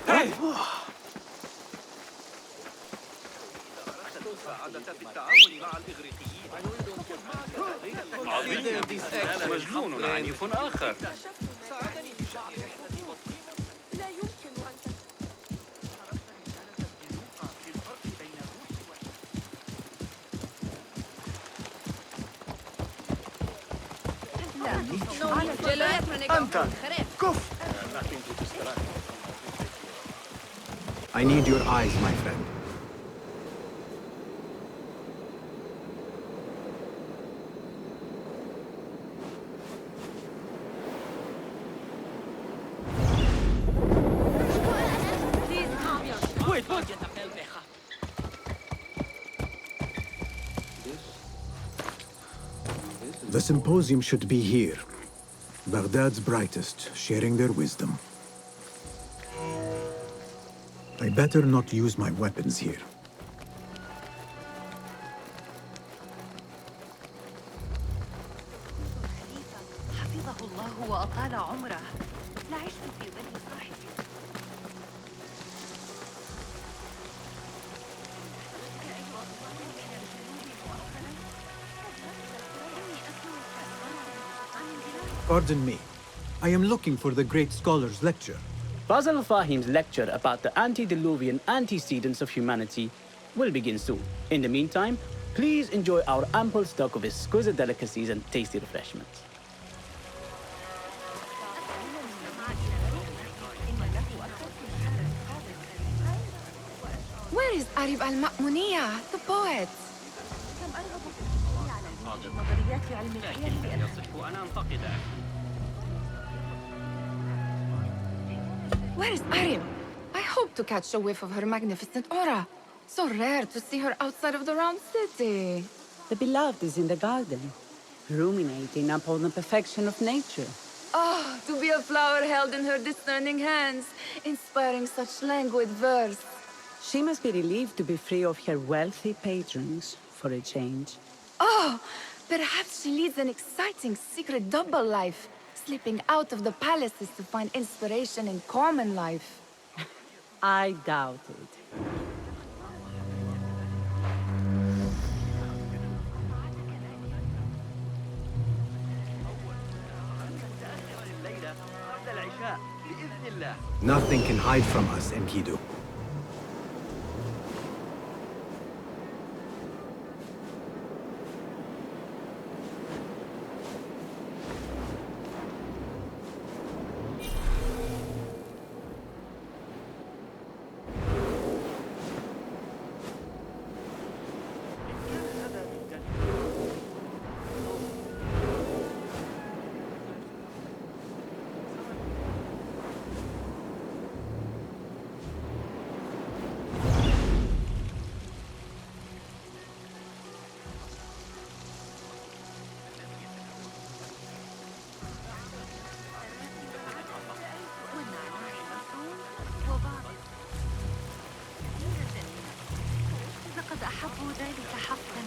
Hey! مجنون عنيف آخر. لا يمكن أن أنت كف. I need your eyes, my friend. The symposium should be here. Baghdad's brightest, sharing their wisdom. I better not use my weapons here. حفظه الله وأطال عمره. لا عشت في ظل صاحبي. Pardon me. I am looking for the great scholar's lecture. Basil Fahim's lecture about the antediluvian antecedents of humanity will begin soon. In the meantime, please enjoy our ample stock of exquisite delicacies and tasty refreshments. Where is Arib al-Ma'muniya, the poet? Where is Arib? I hope to catch a whiff of her magnificent aura. So rare to see her outside of the round city. The beloved is in the garden, ruminating upon the perfection of nature. Oh, to be a flower held in her discerning hands, inspiring such languid verse. She must be relieved to be free of her wealthy patrons for a change. Oh, perhaps she leads an exciting secret double life, slipping out of the palaces to find inspiration in common life. I doubt it. Nothing can hide from us, Enkidu. لقد أحبوا ذلك حقا.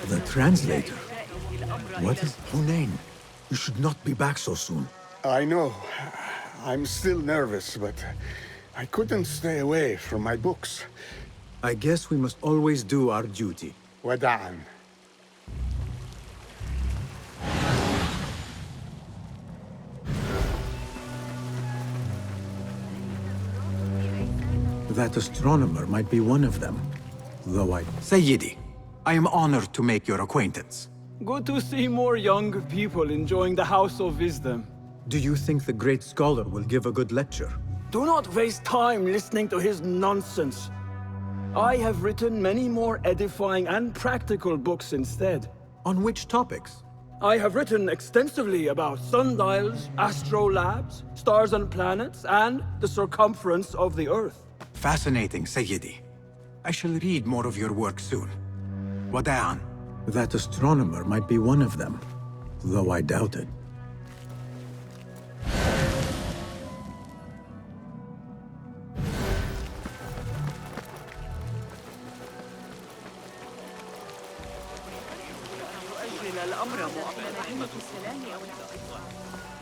The translator? What is Hunain? You should not be back so soon. I know. I'm still nervous, but I couldn't stay away from my books. I guess we must always do our duty. وداعا. That astronomer might be one of them. Though Sayyidi, I am honored to make your acquaintance. Good to see more young people enjoying the House of Wisdom. Do you think the great scholar will give a good lecture? Do not waste time listening to his nonsense. I have written many more edifying and practical books instead. On which topics? I have written extensively about sundials, astrolabes, stars and planets, and the circumference of the Earth. Fascinating, Sayyidi. I shall read more of your work soon. Wada'an. That astronomer might be one of them, though I doubt it. الأمر مؤقتا.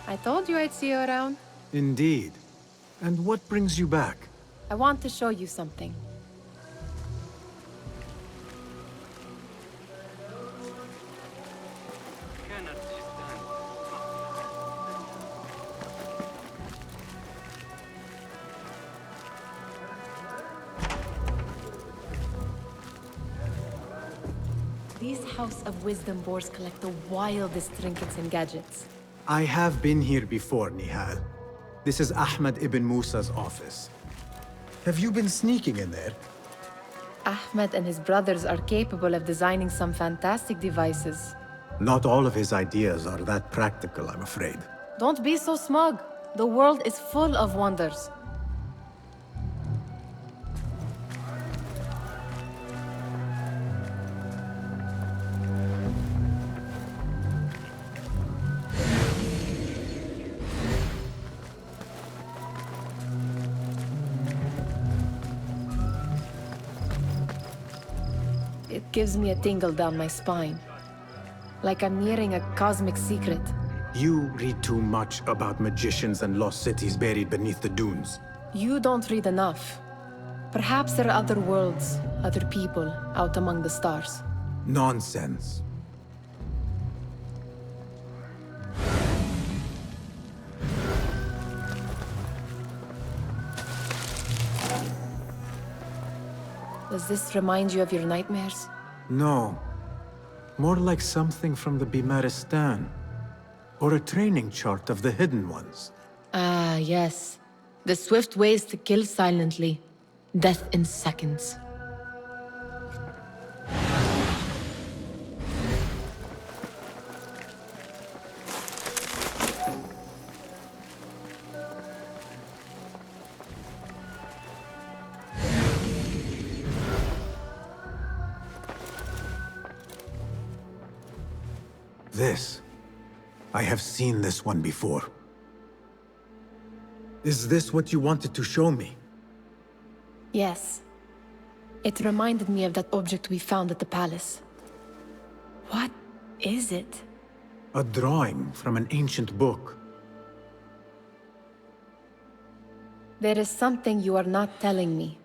I told you I'd see you around. Indeed. And what brings you back? I want to show you something. كانت جدا. These House of Wisdom boars collect the wildest trinkets and gadgets. I have been here before, Nihal. This is Ahmed ibn Musa's office. Have you been sneaking in there? Ahmed and his brothers are capable of designing some fantastic devices. Not all of his ideas are that practical, I'm afraid. Don't be so smug. The world is full of wonders. It gives me a tingle down my spine. Like I'm nearing a cosmic secret. You read too much about magicians and lost cities buried beneath the dunes. You don't read enough. Perhaps there are other worlds, other people, out among the stars. Nonsense. Does this remind you of your nightmares? No. More like something from the Bimaristan. Or a training chart of the Hidden Ones. Ah, yes. The swift ways to kill silently. Death in seconds. This. I have seen this one before. Is this what you wanted to show me? Yes. It reminded me of that object we found at the palace. What is it? A drawing from an ancient book. There is something you are not telling me.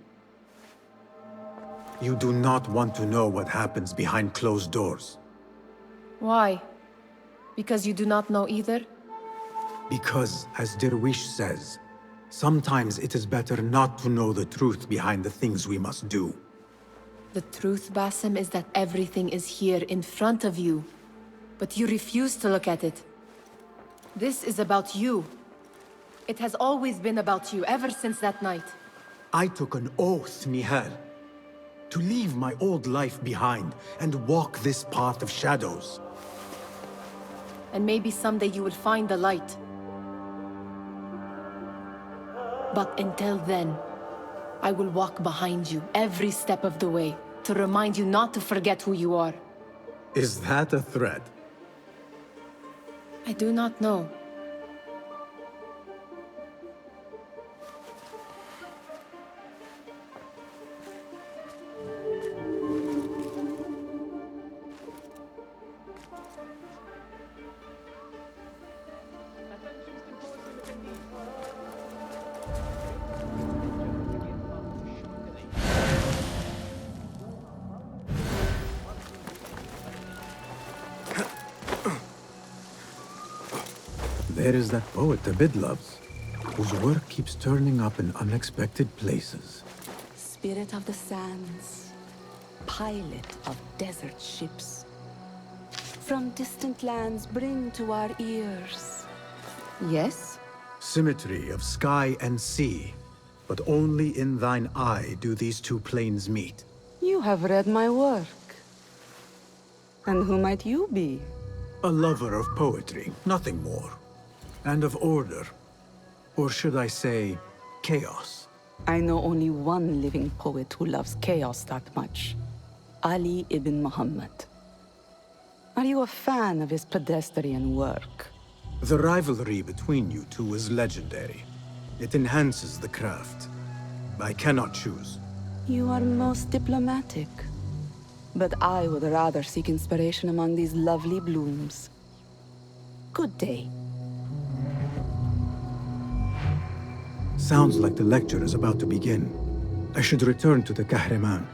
You do not want to know what happens behind closed doors. Why? Because you do not know either? Because, as Derwish says, sometimes it is better not to know the truth behind the things we must do. The truth, Basim, is that everything is here in front of you. But you refuse to look at it. This is about you. It has always been about you, ever since that night. I took an oath, Nihal, to leave my old life behind and walk this path of shadows. And maybe someday you will find the light. But until then, I will walk behind you every step of the way to remind you not to forget who you are. Is that a threat? I do not know. There is that poet Abid loves, whose work keeps turning up in unexpected places. Spirit of the sands, pilot of desert ships. From distant lands bring to our ears. Yes? Symmetry of sky and sea, but only in thine eye do these two planes meet. You have read my work. And who might you be? A lover of poetry, nothing more. And of order. Or should I say, chaos. I know only one living poet who loves chaos that much. Ali ibn Muhammad. Are you a fan of his pedestrian work? The rivalry between you two is legendary. It enhances the craft. I cannot choose. You are most diplomatic. But I would rather seek inspiration among these lovely blooms. Good day. Sounds like the lecture is about to begin. I should return to the Kahraman.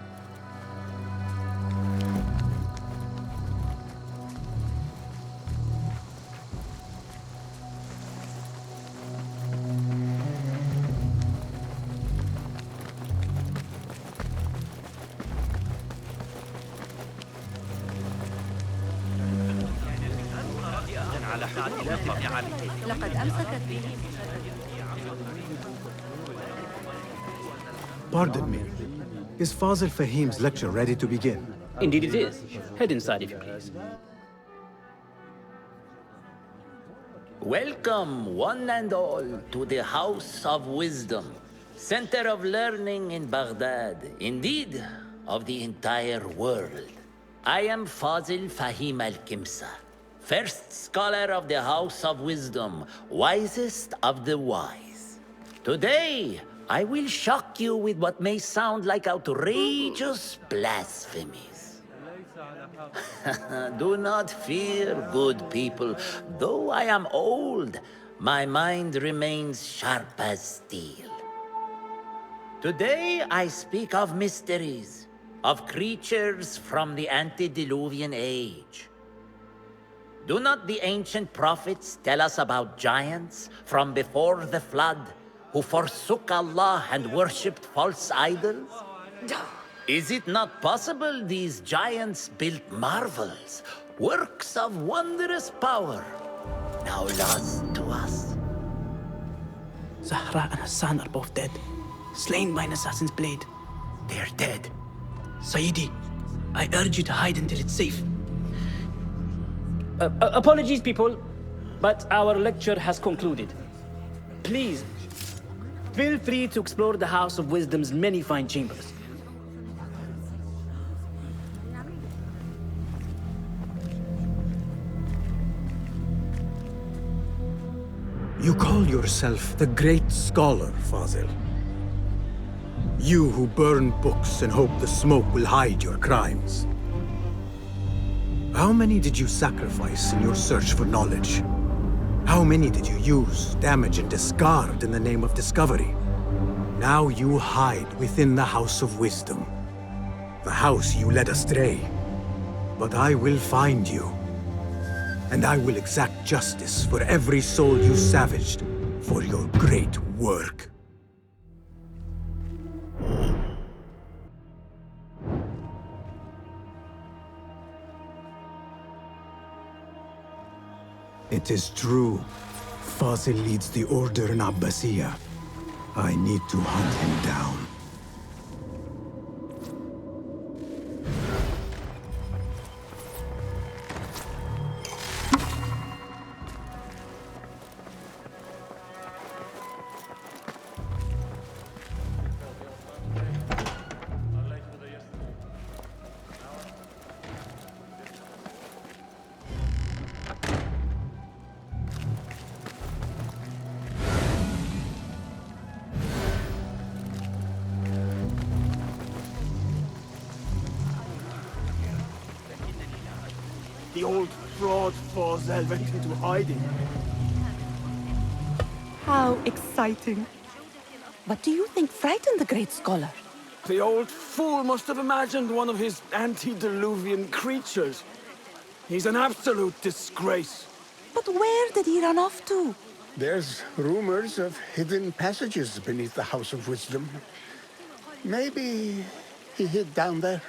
لقد أمسكت به. Pardon me. Is Fazil Fahim's lecture ready to begin? Indeed it is. Head inside if you please. Welcome, one and all, to the House of Wisdom, center of learning in Baghdad, indeed, of the entire world. I am Fazil Fahim al-Kimsa, first scholar of the House of Wisdom, wisest of the wise. Today, I will shock you with what may sound like outrageous blasphemies. Do not fear, good people. Though I am old, my mind remains sharp as steel. Today I speak of mysteries, of creatures from the antediluvian age. Do not the ancient prophets tell us about giants from before the flood who forsook Allah and worshipped false idols? Is it not possible these giants built marvels, works of wondrous power, now lost to us? Zahra and Hassan are both dead, slain by an assassin's blade. They're dead. Sayyidi, I urge you to hide until it's safe. Apologies, people, but our lecture has concluded. Please, feel free to explore the House of Wisdom's many fine chambers. You call yourself the great scholar, Fazil. You who burn books and hope the smoke will hide your crimes. How many did you sacrifice in your search for knowledge? How many did you use, damage, and discard in the name of discovery? Now you hide within the House of Wisdom. The house you led astray. But I will find you. And I will exact justice for every soul you savaged for your great work. It is true. Fazil leads the order in Abbasiyah. I need to hunt him down. The old fraud Fazil went into hiding. How exciting. What do you think frightened the great scholar? The old fool must have imagined one of his antediluvian creatures. He's an absolute disgrace. But where did he run off to? There's rumors of hidden passages beneath the House of Wisdom. Maybe he hid down there.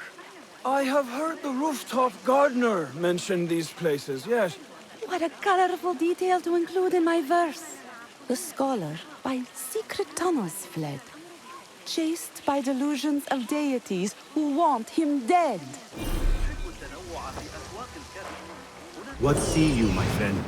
I have heard the rooftop gardener mention these places, yes. What a colorful detail to include in my verse. The scholar by secret tunnels fled, chased by delusions of deities who want him dead. What see you, my friend?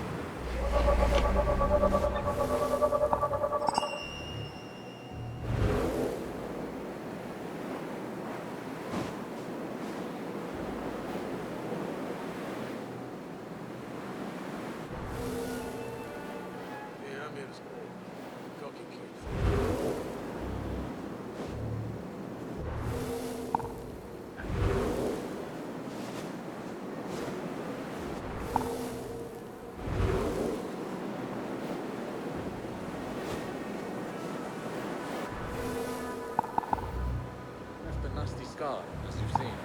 scar, as you've seen.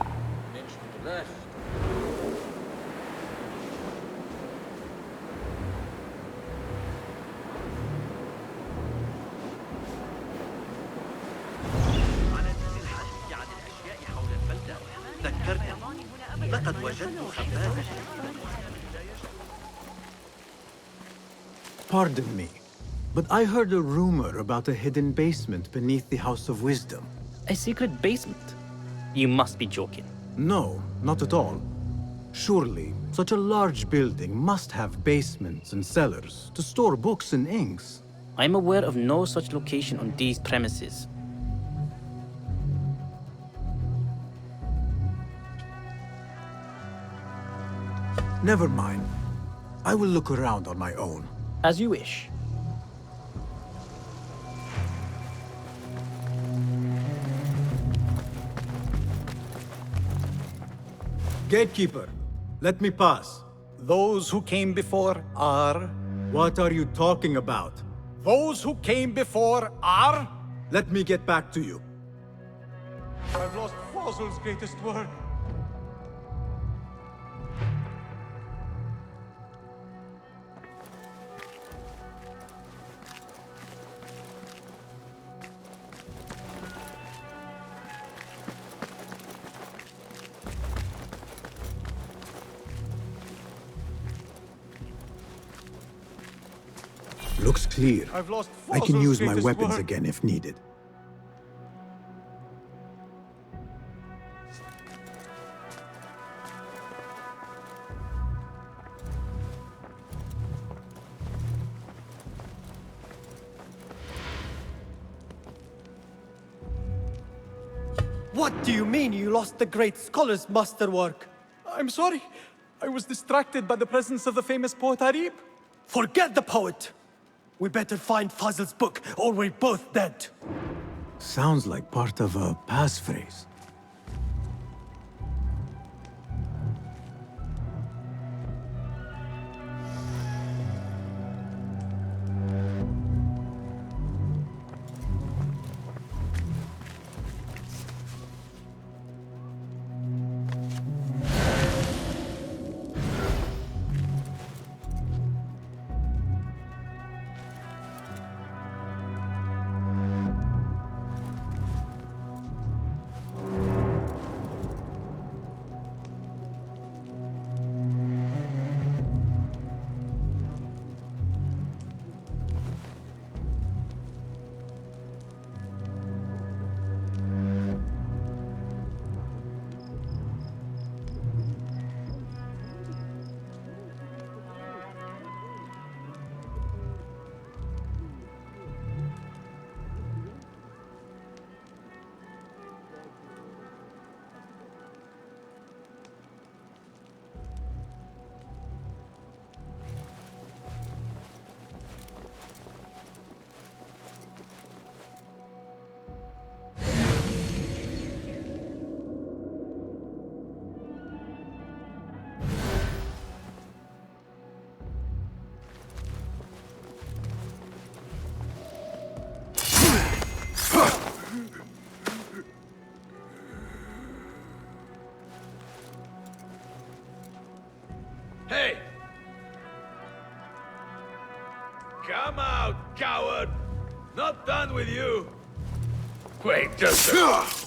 An inch to the left. لقد وجدت خبازة. Pardon me, but I heard a rumor about a hidden basement beneath the House of Wisdom. A secret basement? You must be joking. No, not at all. Surely, such a large building must have basements and cellars to store books and inks. I'm aware of no such location on these premises. Never mind. I will look around on my own. As you wish. Gatekeeper, let me pass. Those who came before are... What are you talking about? Those who came before are... Let me get back to you. I've lost Fossil's greatest work. Looks clear. I've lost I can Fossil's use my greatest weapons work. again if needed. What do you mean you lost the great scholar's masterwork? I'm sorry. I was distracted by the presence of the famous poet Harib. Forget the poet! We better find Fazl's book, or we're both dead. Sounds like part of a passphrase. Hey! Come out, coward! Not done with you! Wait just a...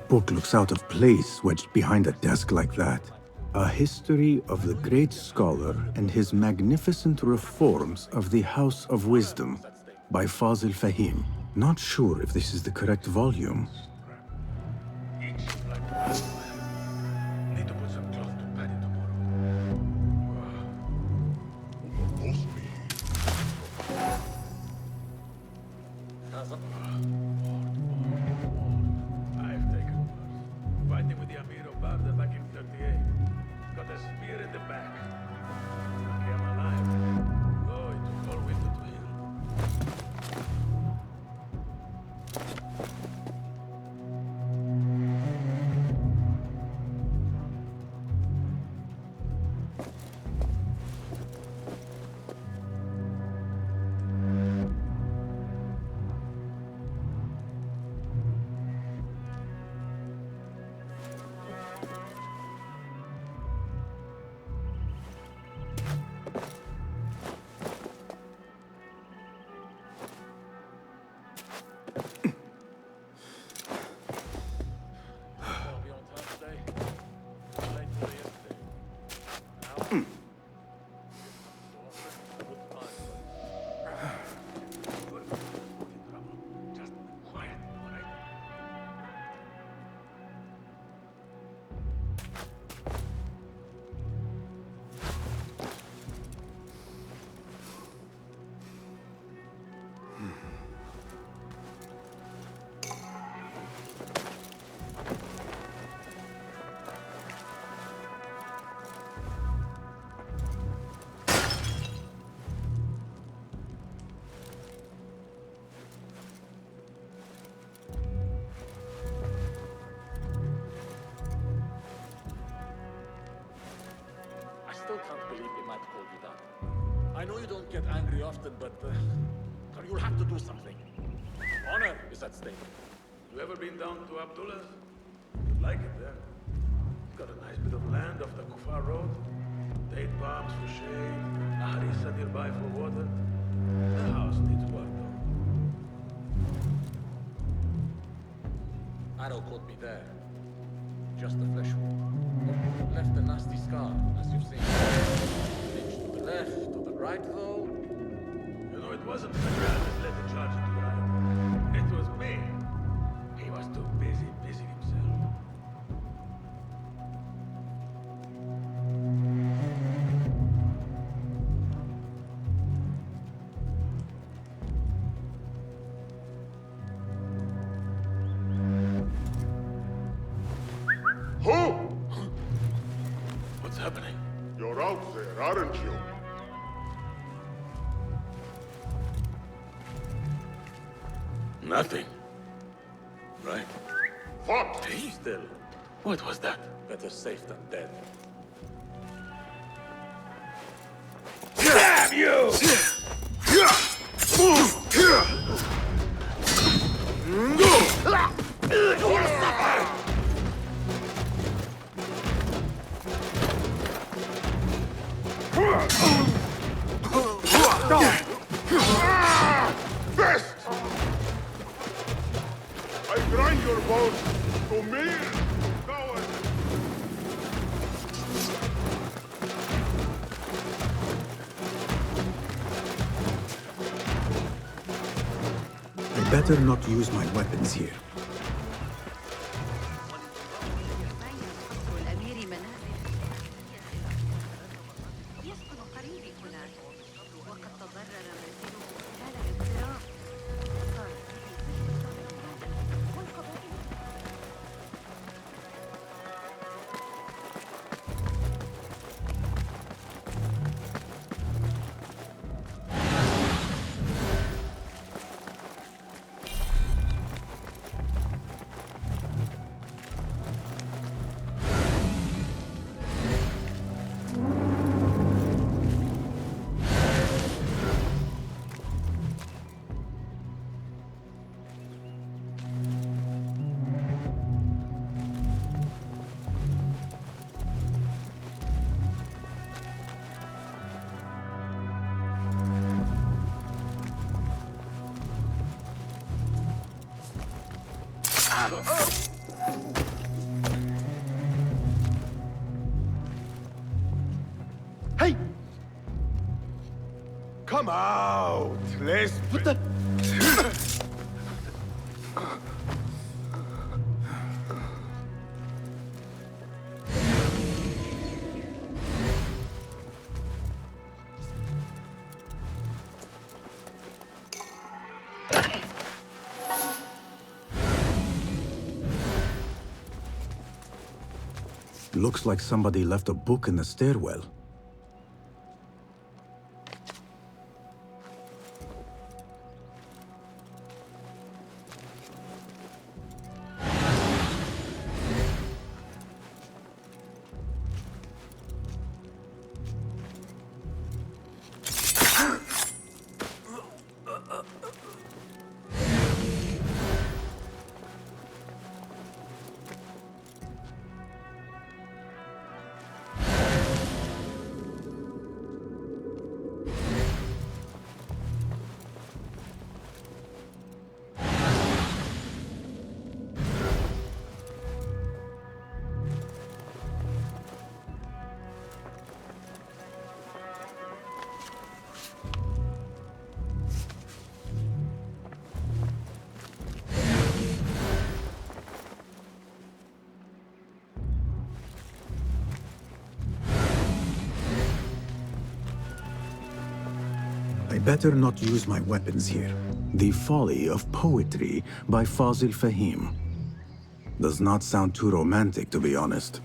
book looks out of place wedged behind a desk like that. A history of the great scholar and his magnificent reforms of the House of Wisdom by Fazil Fahim. Not sure if this is the correct volume. I've taken worse. Fighting with the Amir of Barda back in 38. Got a spear in the back. Lucky I'm alive. Oh, it took all winter to heal. I still can't believe they might hold you down. I know you don't get angry often, but you'll have to do something. Honor is at stake. You ever been down to Abdullah's? You'd like it there. It's got a nice bit of land off the Kufar Road. Date palms for shade, a harissa nearby for water. The house needs work, though. Arrow caught me there. Just a flesh wound. Left a nasty scar, as you've seen. Inch to the left, to the right, though. You know, it wasn't the guy that led the charge into the right. It was me. He was too busy busying himself. Who? What's happening? You're out there, aren't you? Nothing. Right? What? Stay still. What was that? Better safe than dead. Damn you! Best! I grind your bones to meal, coward! I better not use my weapons here. Come out! Let's... What the... Looks like somebody left a book in the stairwell. I better not use my weapons here. The Folly of Poetry by Fazil Fahim. Does not sound too romantic, to be honest.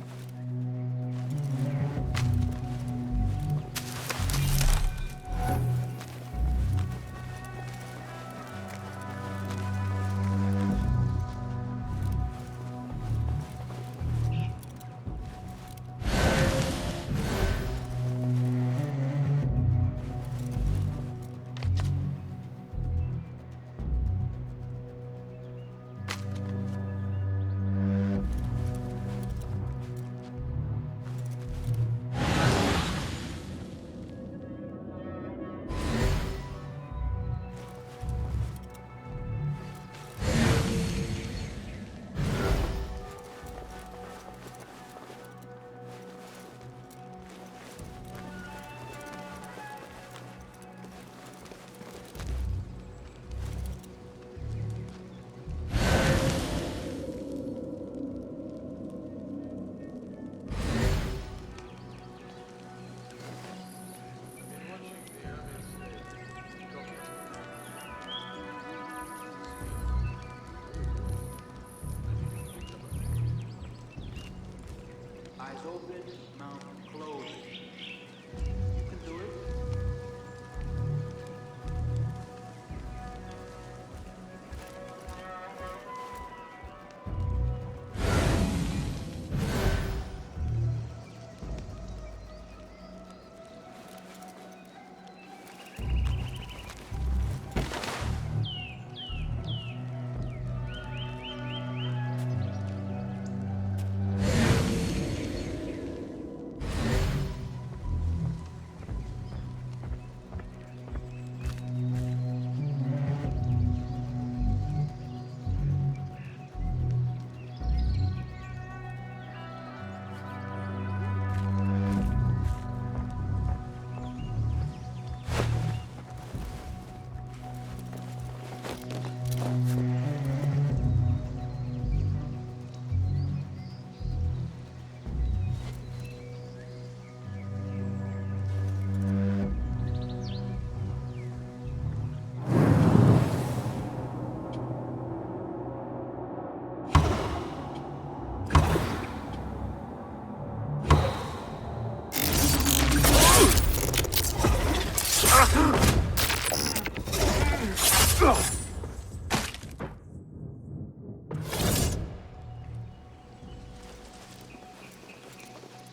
Eyes open, mouth closed. You can do it.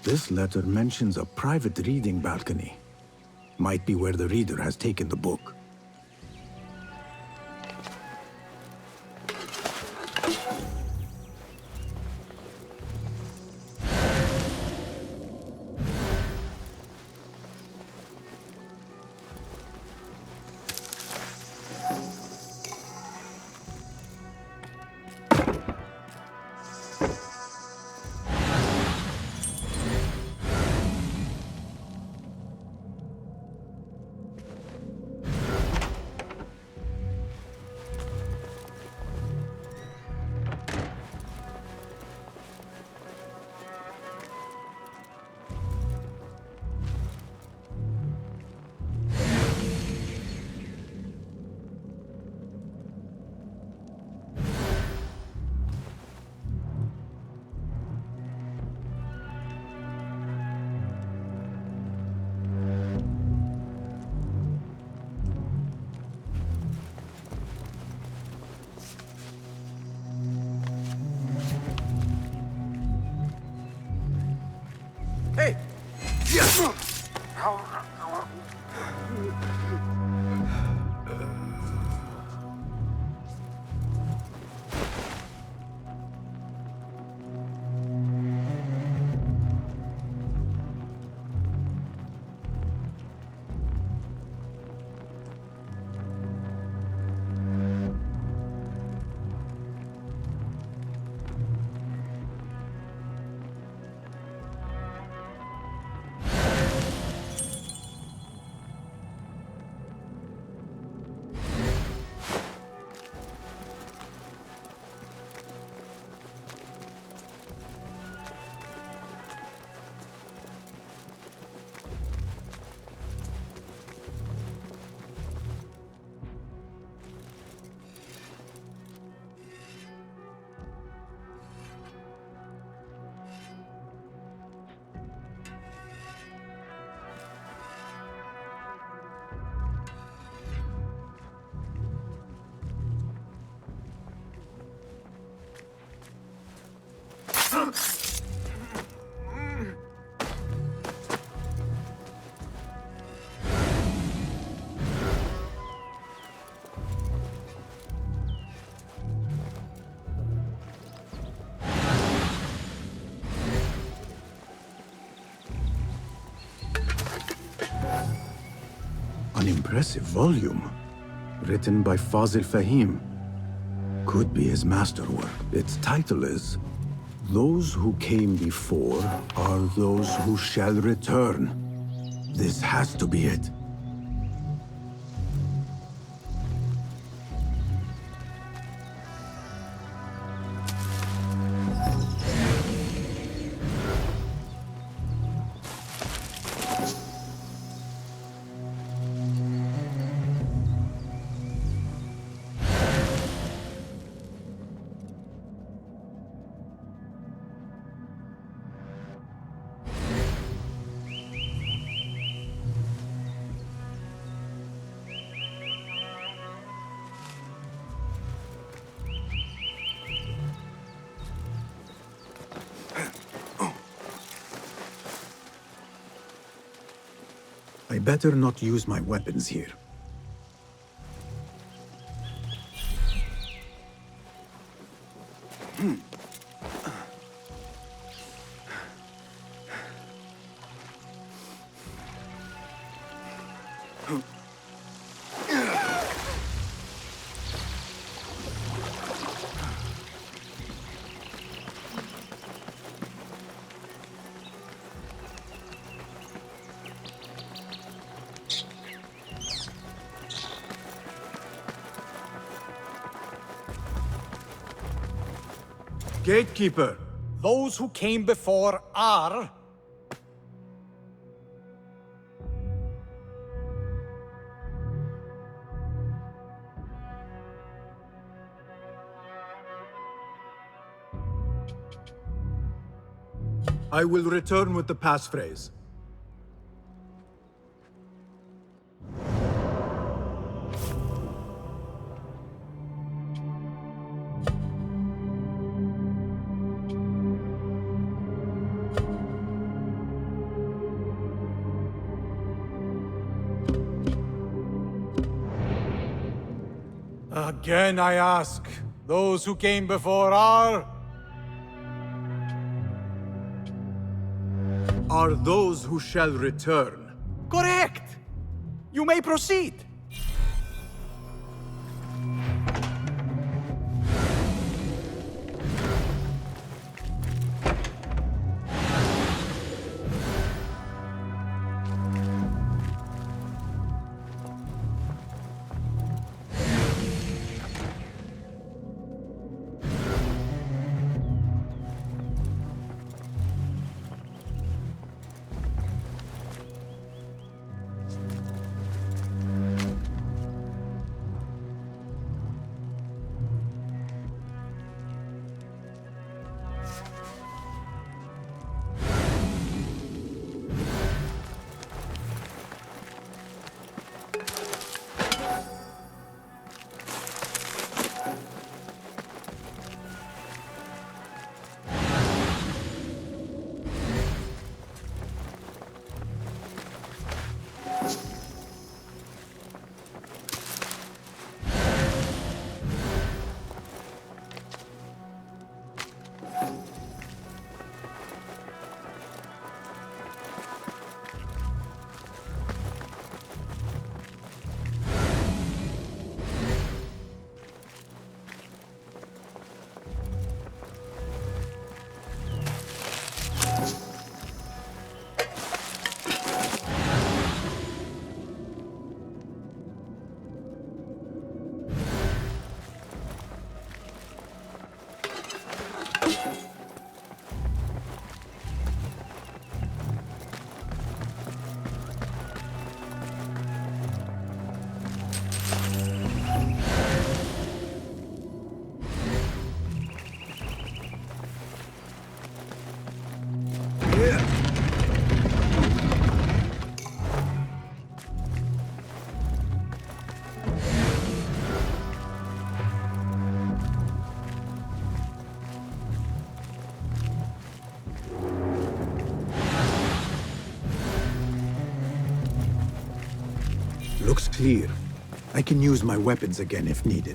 This letter mentions a private reading balcony. Might be where the reader has taken the book. An impressive volume, written by Fazil Fahim. Could be his masterwork. Its title is, Those Who Came Before Are Those Who Shall Return. This has to be it. I better not use my weapons here. Gatekeeper! Those who came before are... I will return with the passphrase. Again I ask, those who came before are... Are those who shall return. Correct! You may proceed. clear. I can use my weapons again if needed.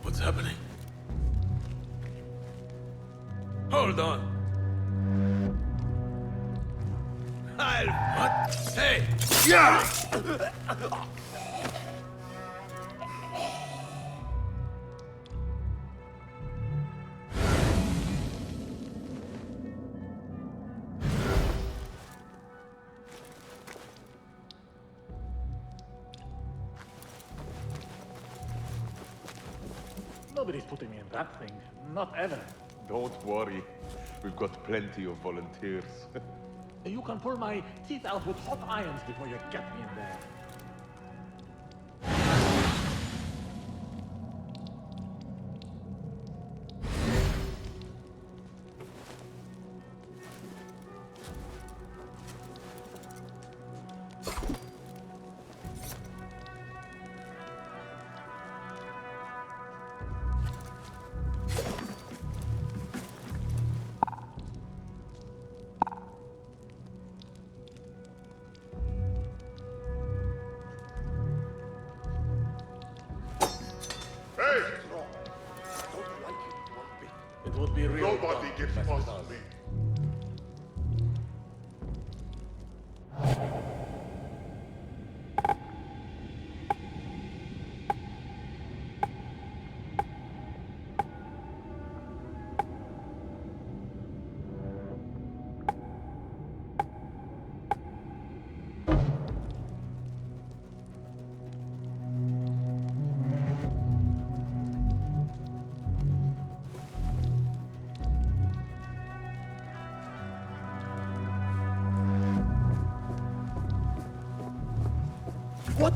What's happening? Hold on. What? Hey! Yeah! Nobody's putting me in that thing. Not ever. Don't worry. We've got plenty of volunteers. You can pull my teeth out with hot irons before you get me in there. What?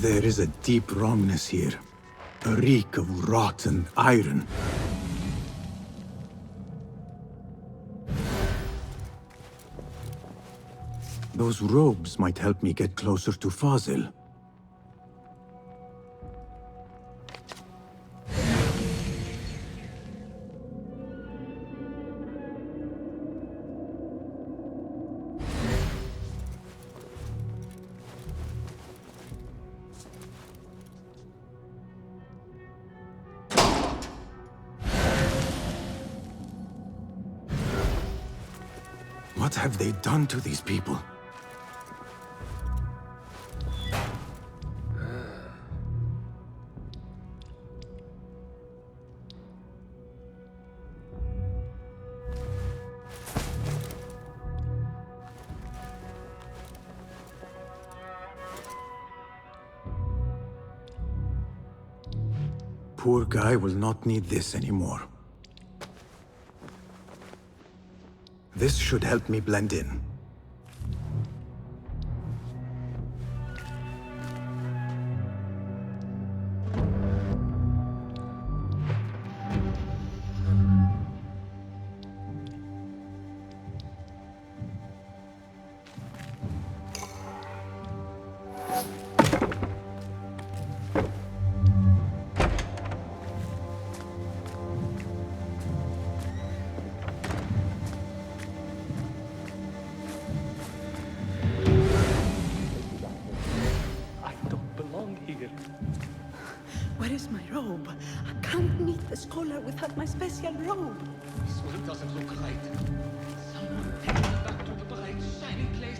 There is a deep wrongness here. A reek of rotten iron. Those robes might help me get closer to Fazil. What have they done to these people? Poor guy will not need this anymore. This should help me blend in. Where is my robe? I can't meet the scholar without my special robe. This one doesn't look right. Someone take me back to the bright, shiny place.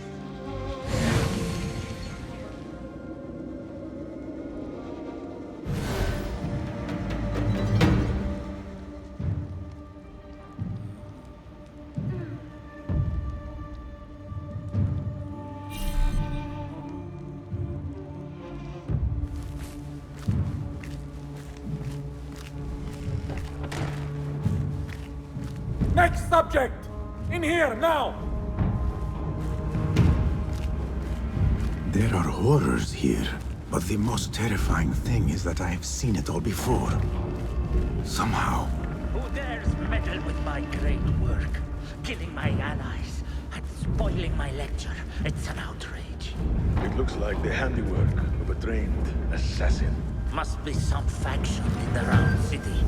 Next subject! In here, now! There are horrors here, but the most terrifying thing is that I have seen it all before. Somehow. Who dares meddle with my great work? Killing my allies and spoiling my lecture. It's an outrage. It looks like the handiwork of a trained assassin. Must be some faction in the Round City.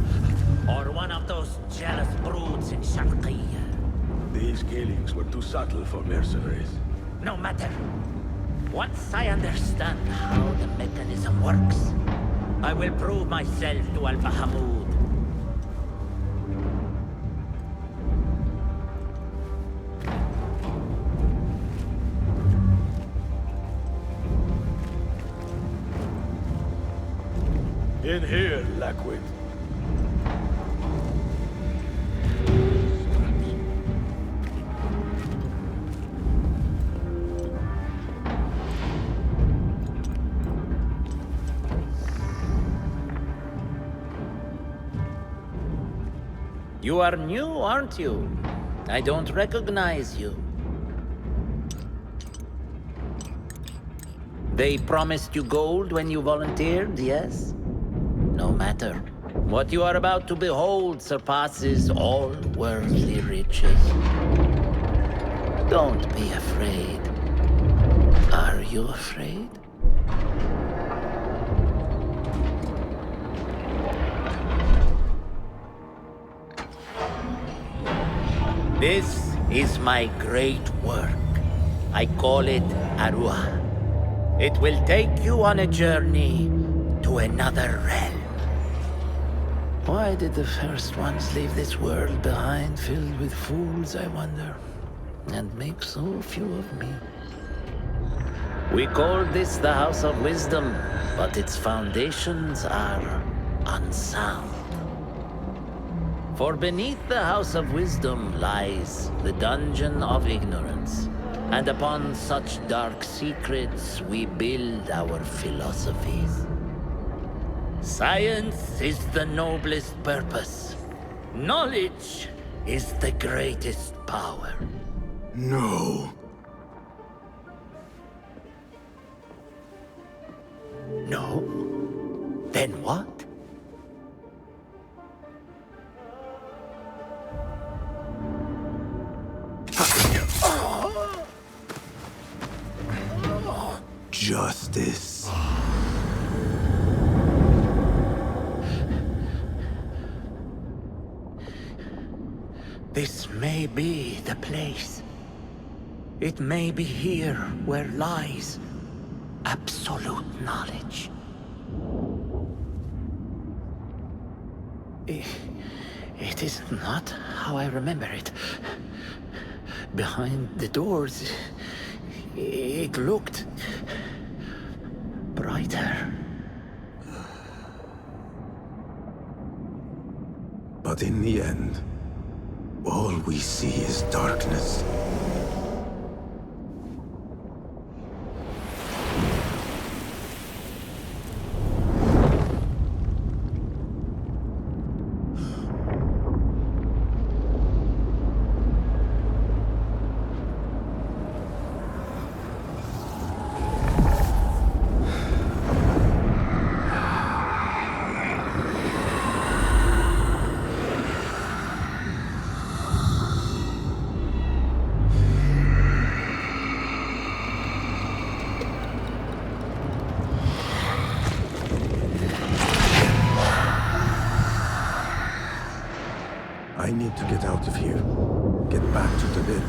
Or one of those jealous broods in Sharqiyya. These killings were too subtle for mercenaries. No matter. Once I understand how the mechanism works, I will prove myself to Al-Bahamud. In here, Lackwit. You are new, aren't you? I don't recognize you. They promised you gold when you volunteered, yes? No matter. What you are about to behold surpasses all worldly riches. Don't be afraid. Are you afraid? This is my great work. I call it Arua. It will take you on a journey to another realm. Why did the first ones leave this world behind filled with fools, I wonder? And make so few of me. We call this the House of Wisdom, but its foundations are unsound. For beneath the House of Wisdom lies the Dungeon of Ignorance. And upon such dark secrets, we build our philosophies. Science is the noblest purpose. Knowledge is the greatest power. No. No? Then what? Justice. This may be the place. It may be here where lies absolute knowledge. It is not how I remember it. Behind the doors, it looked brighter. But in the end, all we see is darkness. I need to get out of here. Get back to the bed.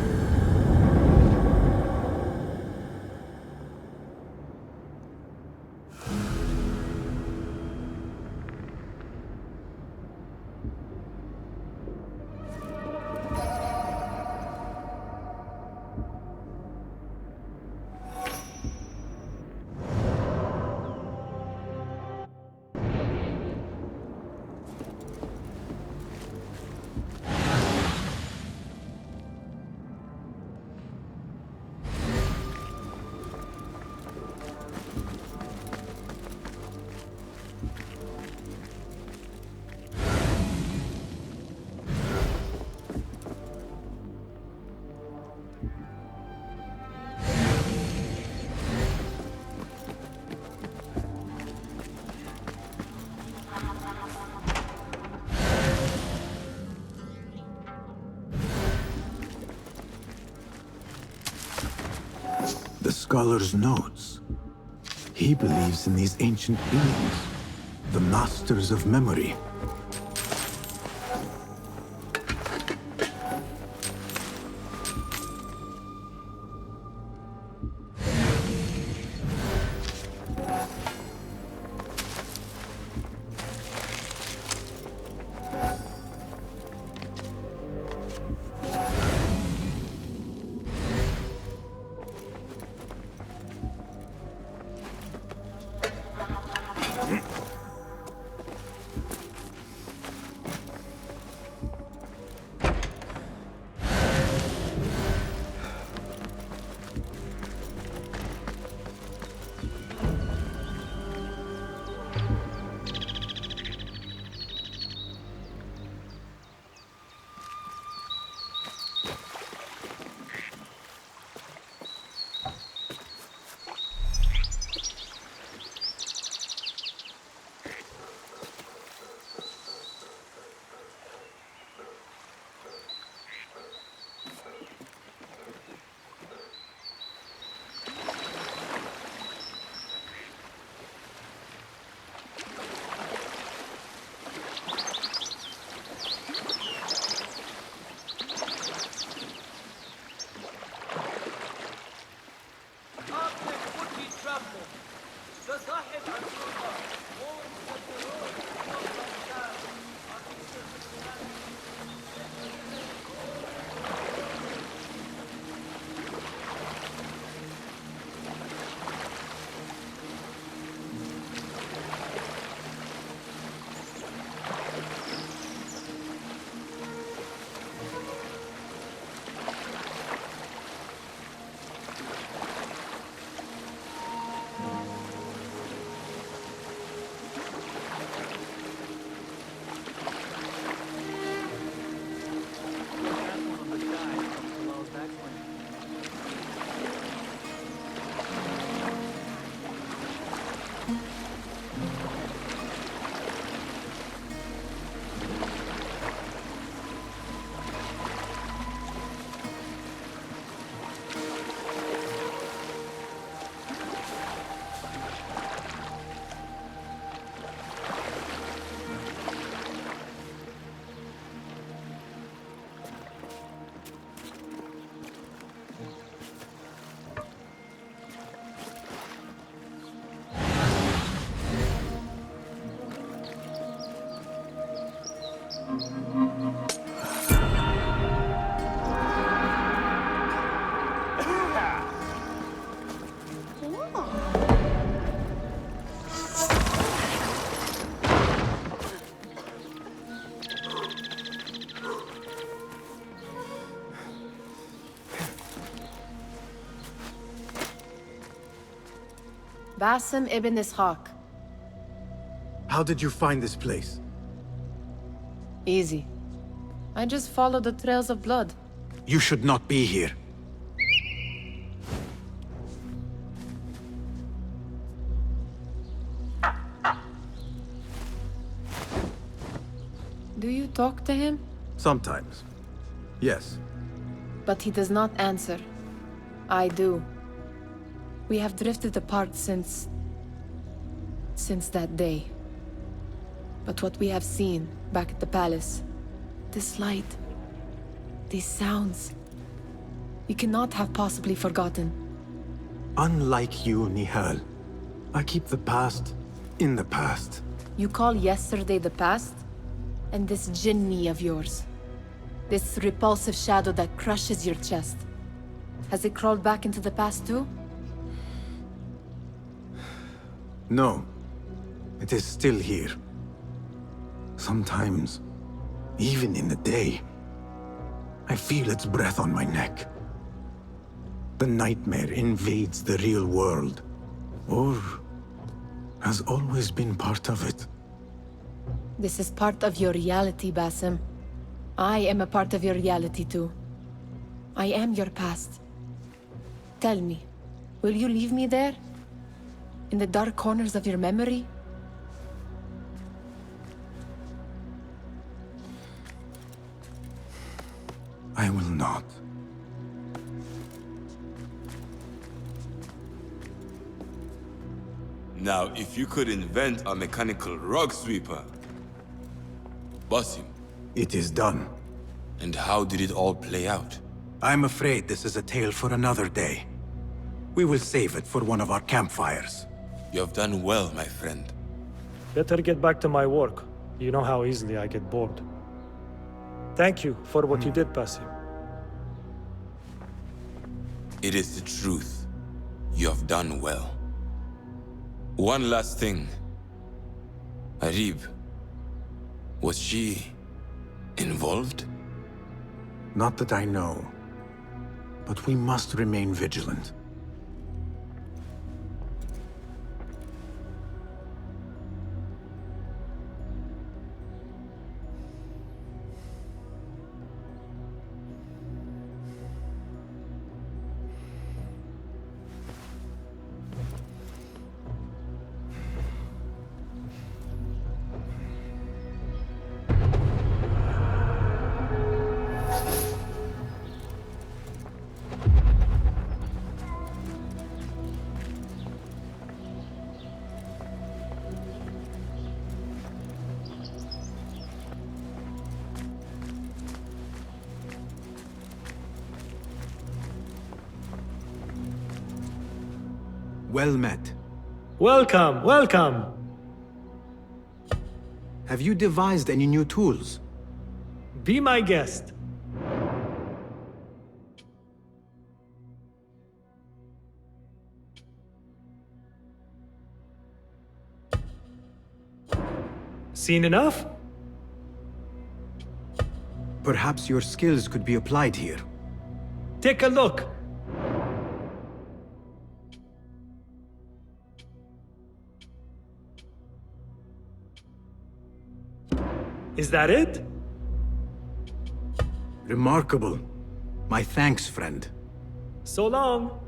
scholar's notes. He believes in these ancient beings, the masters of memory. Basim ibn Ishaq. How did you find this place? Easy. I just followed the trails of blood. You should not be here. Do you talk to him? Sometimes. Yes. But he does not answer. I do. We have drifted apart since that day. But what we have seen back at the palace, this light, these sounds, we cannot have possibly forgotten. Unlike you, Nihal, I keep the past in the past. You call yesterday the past? And this jinni of yours, this repulsive shadow that crushes your chest, has it crawled back into the past too? No. It is still here. Sometimes, even in the day, I feel its breath on my neck. The nightmare invades the real world, or has always been part of it. This is part of your reality, Basim. I am a part of your reality too. I am your past. Tell me, will you leave me there? In the dark corners of your memory? I will not. Now, if you could invent a mechanical rug sweeper... Basim. It is done. And how did it all play out? I'm afraid this is a tale for another day. We will save it for one of our campfires. You have done well, my friend. Better get back to my work. You know how easily I get bored. Thank you for what you did, Basim. It is the truth. You have done well. One last thing. Arib, was she involved? Not that I know. But we must remain vigilant. Well met. Welcome, welcome! Have you devised any new tools? Be my guest. Seen enough? Perhaps your skills could be applied here. Take a look. Is that it? Remarkable. My thanks, friend. So long.